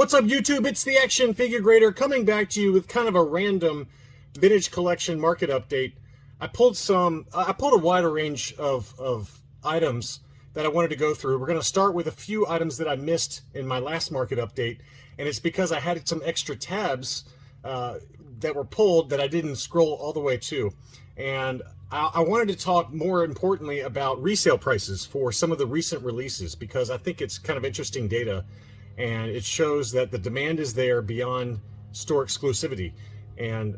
What's up, YouTube? It's the Action Figure Grader coming back to you with kind of a random vintage collection market update. I pulled a wider range of items that I wanted to go through. We're going to start with a few items that I missed in my last market update, and it's because I had some extra tabs that were pulled that I didn't scroll all the way to. And I wanted to talk more importantly about resale prices for some of the recent releases, because I think it's kind of interesting data, and it shows that the demand is there beyond store exclusivity. And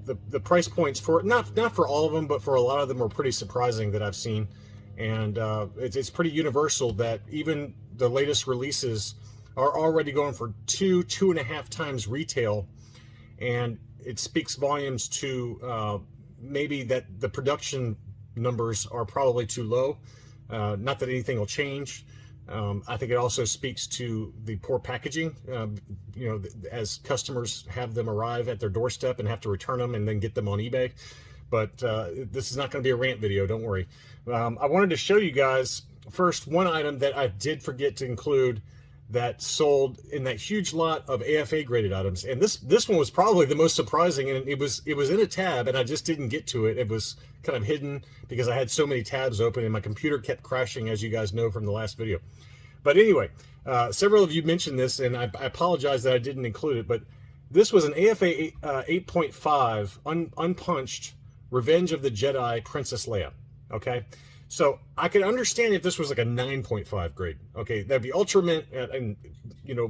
the price points for not for all of them, but for a lot of them are pretty surprising that I've seen. And it's pretty universal that even the latest releases are already going for 2.5 times retail, and it speaks volumes to maybe that the production numbers are probably too low. Not that anything will change. I think it also speaks to the poor packaging, as customers have them arrive at their doorstep and have to return them and then get them on eBay. But this is not going to be a rant video, don't worry. I wanted to show you guys first one item that I did forget to include that sold in that huge lot of AFA graded items. And this one was probably the most surprising, and it was in a tab and I just didn't get to it. It was kind of hidden because I had so many tabs open and my computer kept crashing, as you guys know from the last video. But anyway, several of you mentioned this, and I apologize that I didn't include it, but this was an AFA 8.5 unpunched Revenge of the Jedi Princess Leia. Okay, so I could understand if this was like a 9.5 grade. Okay, that'd be ultra mint and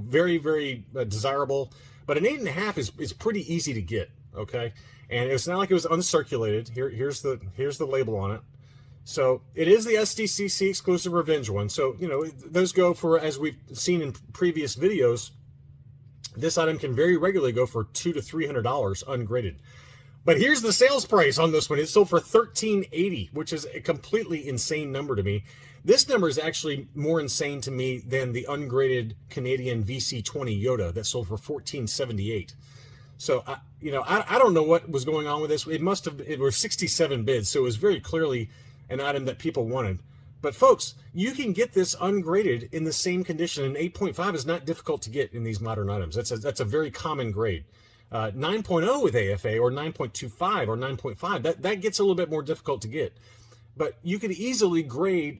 very, very desirable. But an 8.5 is pretty easy to get. Okay, and it's not like it was uncirculated. Here's the label on it. So it is the SDCC exclusive Revenge one. So those go for, as we've seen in previous videos, this item can very regularly go for $200 to $300 ungraded. But here's the sales price on this one. It sold for $13.80, which is a completely insane number to me. This number is actually more insane to me than the ungraded Canadian VC20 Yoda that sold for $14.78. So I don't know what was going on with this. It were 67 bids, so it was very clearly an item that people wanted. But folks, you can get this ungraded in the same condition. An 8.5 is not difficult to get in these modern items. That's a very common grade. 9.0 with AFA or 9.25 or 9.5, that gets a little bit more difficult to get. But you could easily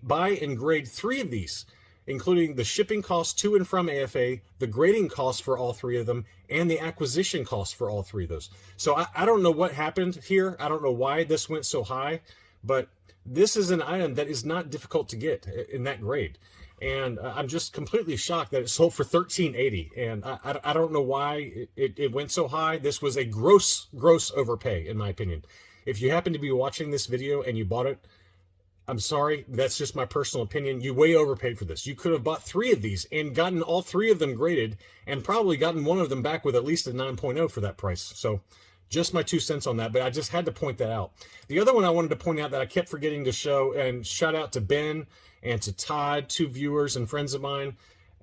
buy and grade 3 of these, including the shipping cost to and from AFA, the grading cost for all 3 of them, and the acquisition cost for all 3 of those. So I don't know what happened here. I don't know why this went so high, but this is an item that is not difficult to get in that grade. And I'm just completely shocked that it sold for $13.80. And I don't know why it went so high. This was a gross overpay, in my opinion. If you happen to be watching this video and you bought it, I'm sorry. That's just my personal opinion. You way overpaid for this. You could have bought 3 of these and gotten all 3 of them graded and probably gotten one of them back with at least a 9.0 for that price. So just my 2 cents on that, but I just had to point that out. The other one I wanted to point out that I kept forgetting to show, and shout out to Ben and to Todd, 2 viewers and friends of mine.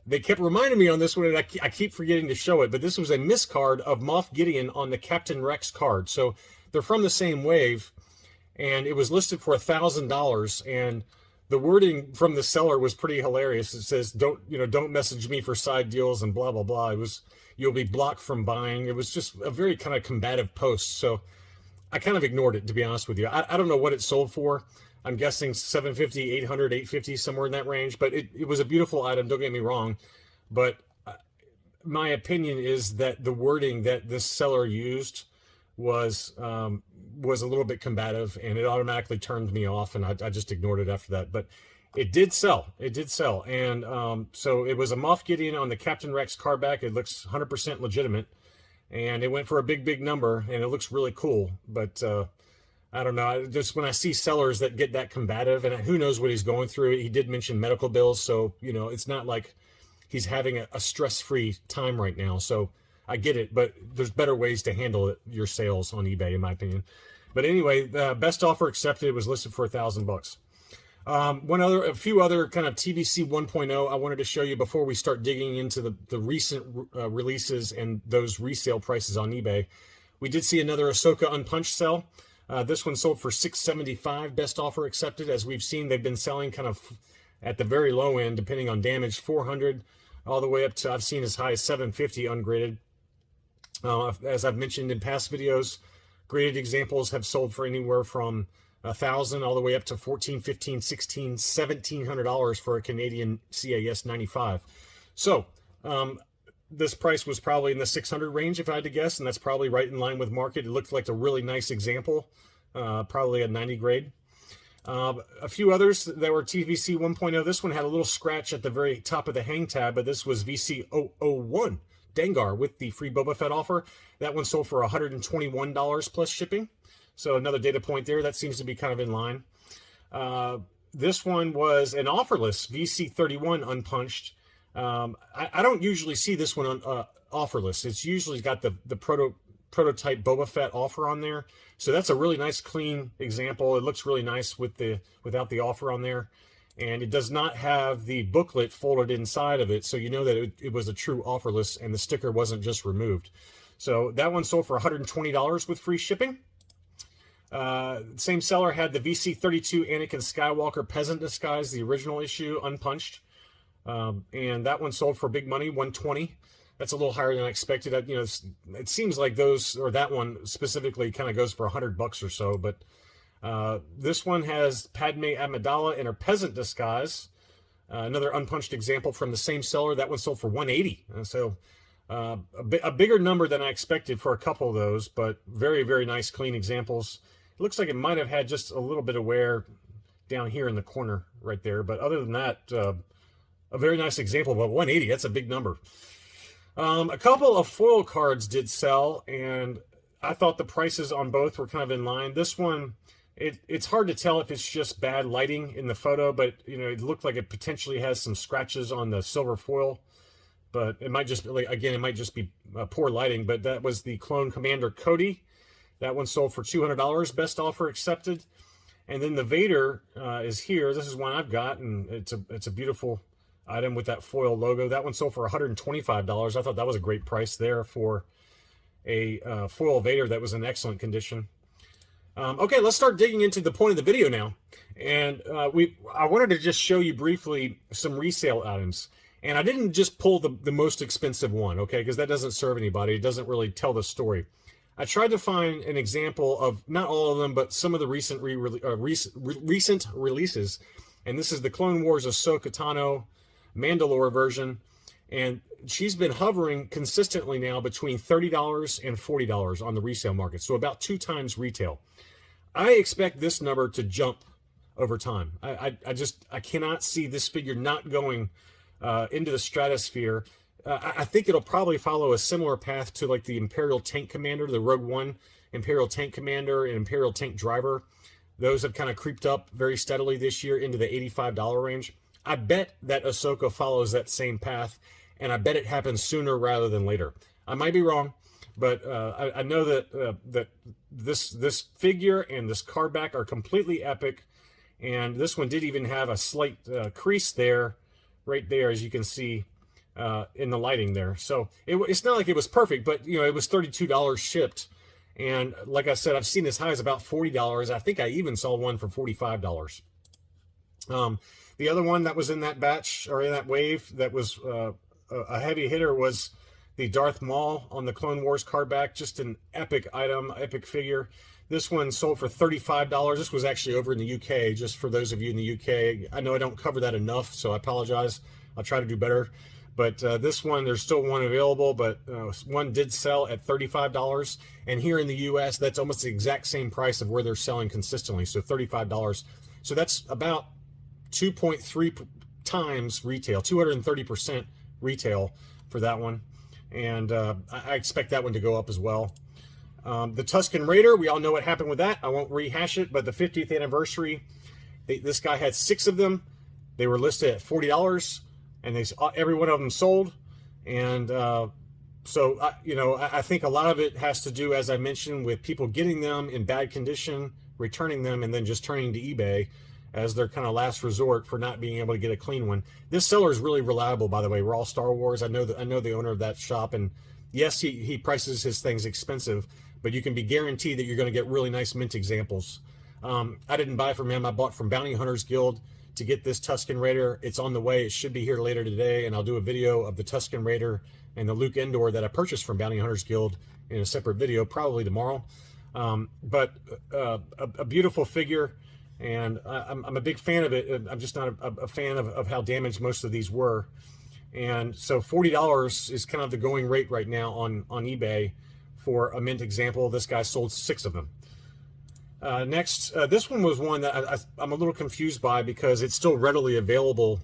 They kept reminding me on this one, and I keep forgetting to show it, but this was a miscard of Moff Gideon on the Captain Rex card. So they're from the same wave, and it was listed for $1,000, and the wording from the seller was pretty hilarious. It says, don't message me for side deals and blah, blah, blah. It was, you'll be blocked from buying. It was just a very kind of combative post. So I kind of ignored it, to be honest with you. I don't know what it sold for. I'm guessing $750, $800, $850, somewhere in that range. But it was a beautiful item, don't get me wrong. But my opinion is that the wording that this seller used was a little bit combative, and it automatically turned me off, and I just ignored it after that. But it did sell. It did sell. And so it was a Moff Gideon on the Captain Rex card back. It looks 100% legitimate. And it went for a big number, and it looks really cool. But I don't know. Just when I see sellers that get that combative, and who knows what he's going through. He did mention medical bills, so it's not like he's having a stress-free time right now. So I get it, but there's better ways to handle your sales on eBay, in my opinion. But anyway, the best offer accepted was listed for $1,000. A few other kind of TVC 1.0 I wanted to show you before we start digging into the recent releases and those resale prices on eBay. We did see another Ahsoka unpunched sell. This one sold for $675, best offer accepted. As we've seen, they've been selling kind of at the very low end, depending on damage, $400, all the way up to, I've seen as high as 750 ungraded. As I've mentioned in past videos, graded examples have sold for anywhere from $1,000 all the way up to $1,400, $1,500, $1,600, $1,700 for a Canadian CAS 95. So this price was probably in the 600 range if I had to guess, and that's probably right in line with market. It looked like a really nice example, probably a 90 grade. A few others that were TVC 1.0. This one had a little scratch at the very top of the hang tab, but this was VC 001 Dengar with the free Boba Fett offer. That one sold for $121 plus shipping. So another data point there. That seems to be kind of in line. This one was an offerless VC 31 unpunched. I don't usually see this one on offerless. It's usually got the prototype Boba Fett offer on there. So that's a really nice clean example. It looks really nice without the offer on there. And it does not have the booklet folded inside of it, so you know that it was a true offerless and the sticker wasn't just removed. So that one sold for $120 with free shipping. Same seller had the VC-32 Anakin Skywalker Peasant Disguise, the original issue, unpunched. And that one sold for big money, $120. That's a little higher than I expected. You know, it seems like those, or that one specifically, kind of goes for $100 or so. But this one has Padme Amidala in her peasant disguise. Another unpunched example from the same seller. That one sold for $180. So a bigger number than I expected for a couple of those, but very, very nice, clean examples. It looks like it might have had just a little bit of wear down here in the corner right there. But other than that, a very nice example. But 180, that's a big number. A couple of foil cards did sell, and I thought the prices on both were kind of in line. This one, it's hard to tell if it's just bad lighting in the photo, but you know, it looked like it potentially has some scratches on the silver foil. But it might just be, again, it might just be poor lighting. But that was the Clone Commander Cody. That one sold for $200, best offer accepted. And then the Vader is here. This is one I've got, and it's a beautiful item with that foil logo. That one sold for $125. I thought that was a great price there for a foil Vader that was in excellent condition. Okay, let's start digging into the point of the video now. And I wanted to just show you briefly some resale items. And I didn't just pull the most expensive one, okay, because that doesn't serve anybody. It doesn't really tell the story. I tried to find an example of, not all of them, but some of the recent releases. And this is the Clone Wars Ahsoka Tano Mandalore version. And she's been hovering consistently now between $30 and $40 on the resale market. So about 2 times retail. I expect this number to jump over time. I cannot see this figure not going into the stratosphere. I think it'll probably follow a similar path to like the Imperial Tank Commander, the Rogue One Imperial Tank Commander and Imperial Tank Driver. Those have kind of creeped up very steadily this year into the $85 range. I bet that Ahsoka follows that same path, and I bet it happens sooner rather than later. I might be wrong, but I know that that this figure and this card back are completely epic, and this one did even have a slight crease there, right there, as you can see in the lighting there. So it's not like it was perfect, but you know, it was $32 shipped, and like I said, I've seen as high as about $40. I think I even saw one for $45. The other one that was in that batch, or in that wave, that was a heavy hitter was the Darth Maul on the Clone Wars card back. Just an epic item, epic figure. This one sold for $35. This was actually over in the UK, just for those of you in the UK. I know I don't cover that enough, so I apologize. I'll try to do better. But this one, there's still one available, but one did sell at $35. And here in the US, that's almost the exact same price of where they're selling consistently, so $35. So that's about 2.3 times retail, 230% retail for that one. And I expect that one to go up as well. The Tuscan Raider, we all know what happened with that. I won't rehash it, but the 50th anniversary, this guy had 6 of them. They were listed at $40, and every one of them sold. And so, you know, I think a lot of it has to do, as I mentioned, with people getting them in bad condition, returning them, and then just turning to eBay as their kind of last resort for not being able to get a clean one. This seller is really reliable, by the way. We're all Star Wars. I know the owner of that shop, and yes, he prices his things expensive, but you can be guaranteed that you're going to get really nice mint examples. I didn't buy from him. I bought from Bounty Hunters Guild, to get this Tuscan Raider. It's on the way. It should be here later today, and I'll do a video of the Tuscan Raider and the Luke Endor that I purchased from Bounty Hunters Guild in a separate video, probably tomorrow. But a beautiful figure, and I'm a big fan of it. I'm just not a fan of how damaged most of these were. And so $40 is kind of the going rate right now on eBay for a mint example. This guy sold 6 of them. Next, this one was one that I'm a little confused by because it's still readily available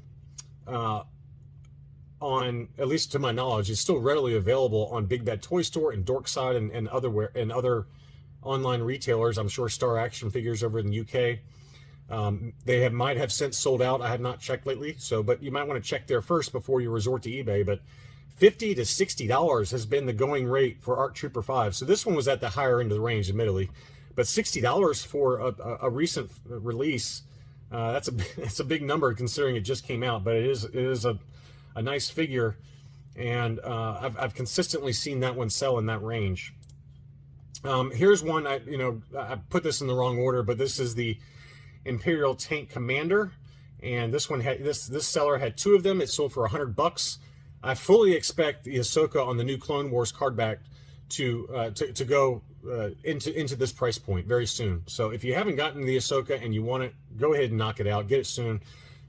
on, at least to my knowledge, it's still readily available on Big Bad Toy Store and Dorkside and other online retailers. I'm sure Star Action Figures over in the UK. They might have since sold out. I have not checked lately, but you might want to check there first before you resort to eBay. But $50 to $60 has been the going rate for ARC Trooper 5. So this one was at the higher end of the range, admittedly, but $60 for a recent release, that's a big number considering it just came out. But it is a nice figure, and I've consistently seen that one sell in that range. Here's one. I put this in the wrong order, but this is the Imperial Tank Commander, and this one had this seller had 2 of them. It sold for $100. I fully expect the Ahsoka on the new Clone Wars card back to go into this price point very soon. So if you haven't gotten the Ahsoka and you want it, go ahead and knock it out. Get it soon,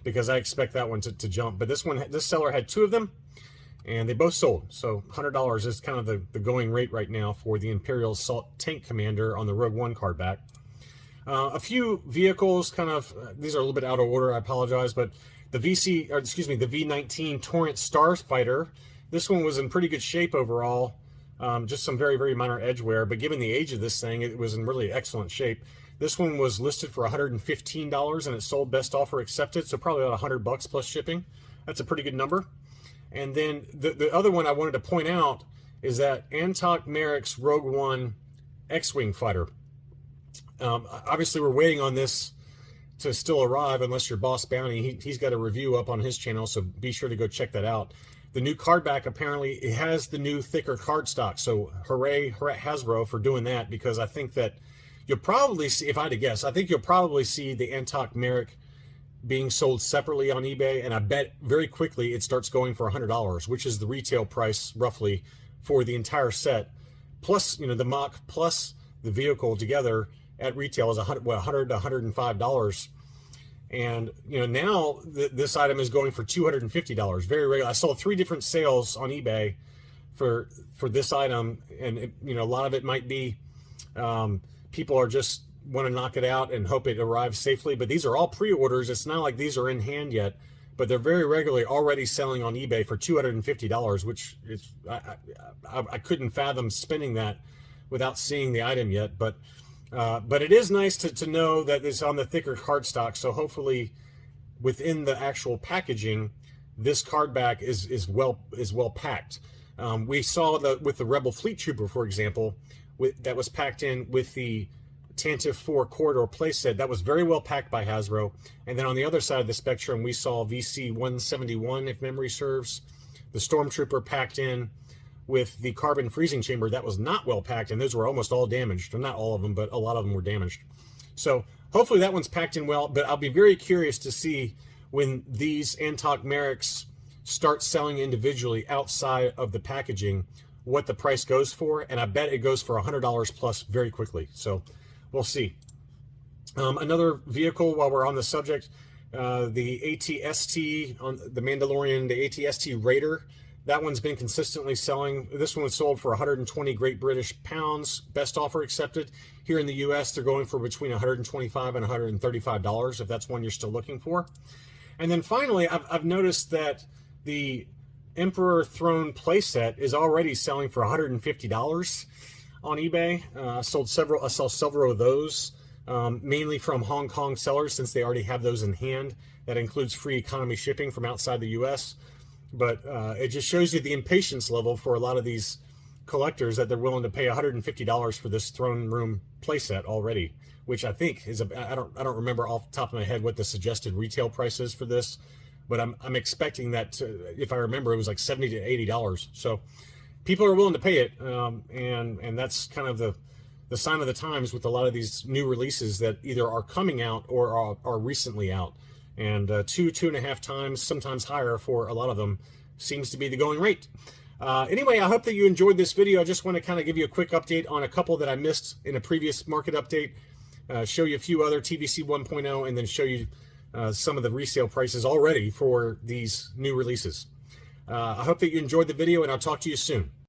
because I expect that one to jump. But this seller had 2 of them, and they both sold. So $100 is kind of the going rate right now for the Imperial Assault Tank Commander on the Rogue One card back. A few vehicles, these are a little bit out of order, I apologize, but the V19 Torrent Starfighter, this one was in pretty good shape overall, just some very, very minor edge wear, but given the age of this thing, it was in really excellent shape. This one was listed for $115, and it sold best offer accepted, so probably about $100 plus shipping. That's a pretty good number. And then the other one I wanted to point out is that Antok Merrick's Rogue One X-Wing Fighter. Obviously, we're waiting on this to still arrive, unless you're Boss Bounty. He's got a review up on his channel, so be sure to go check that out. The new card back, apparently, it has the new thicker card stock, so hooray Hasbro for doing that, because I think that you'll probably see, if I had to guess, I think you'll probably see the Antok Merrick being sold separately on eBay, and I bet very quickly it starts going for $100, which is the retail price, roughly, for the entire set, plus, the mock, plus the vehicle together at retail is $100 to $105, and now this item is going for $250. Very regular. I saw 3 different sales on eBay for this item, and a lot of it might be people are just want to knock it out and hope it arrives safely. But these are all pre-orders. It's not like these are in hand yet, but they're very regularly already selling on eBay for $250, which is I couldn't fathom spending that without seeing the item yet. But it is nice to know that it's on the thicker cardstock. So hopefully, within the actual packaging, this card back is well packed. We saw with the Rebel Fleet Trooper, for example, that was packed in with the Tantive 4 corridor playset. That was very well packed by Hasbro. And then on the other side of the spectrum, we saw VC 171, if memory serves, the Stormtrooper packed in with the carbon freezing chamber. That was not well packed, and those were almost all damaged. Well, not all of them, but a lot of them were damaged. So hopefully that one's packed in well, but I'll be very curious to see when these Antok Merricks start selling individually outside of the packaging, what the price goes for, and I bet it goes for $100 plus very quickly. So we'll see. Another vehicle, while we're on the subject, the ATST on the Mandalorian, the ATST Raider. That one's been consistently selling. This one was sold for 120 Great British pounds, best offer accepted. Here in the US, they're going for between $125 and $135, if that's one you're still looking for. And then finally, I've noticed that the Emperor Throne playset is already selling for $150 on eBay. I saw several of those, mainly from Hong Kong sellers, since they already have those in hand. That includes free economy shipping from outside the US. But it just shows you the impatience level for a lot of these collectors, that they're willing to pay $150 for this throne room playset already, which I think is I don't remember off the top of my head what the suggested retail price is for this, but I'm expecting that if I remember, it was like $70 to $80. So people are willing to pay it, and that's kind of the sign of the times with a lot of these new releases that either are coming out or are recently out. and 2.5 times, sometimes higher for a lot of them, seems to be the going rate. Anyway, I hope that you enjoyed this video. I just want to kind of give you a quick update on a couple that I missed in a previous market update, show you a few other TVC 1.0, and then show you some of the resale prices already for these new releases. I hope that you enjoyed the video, and I'll talk to you soon.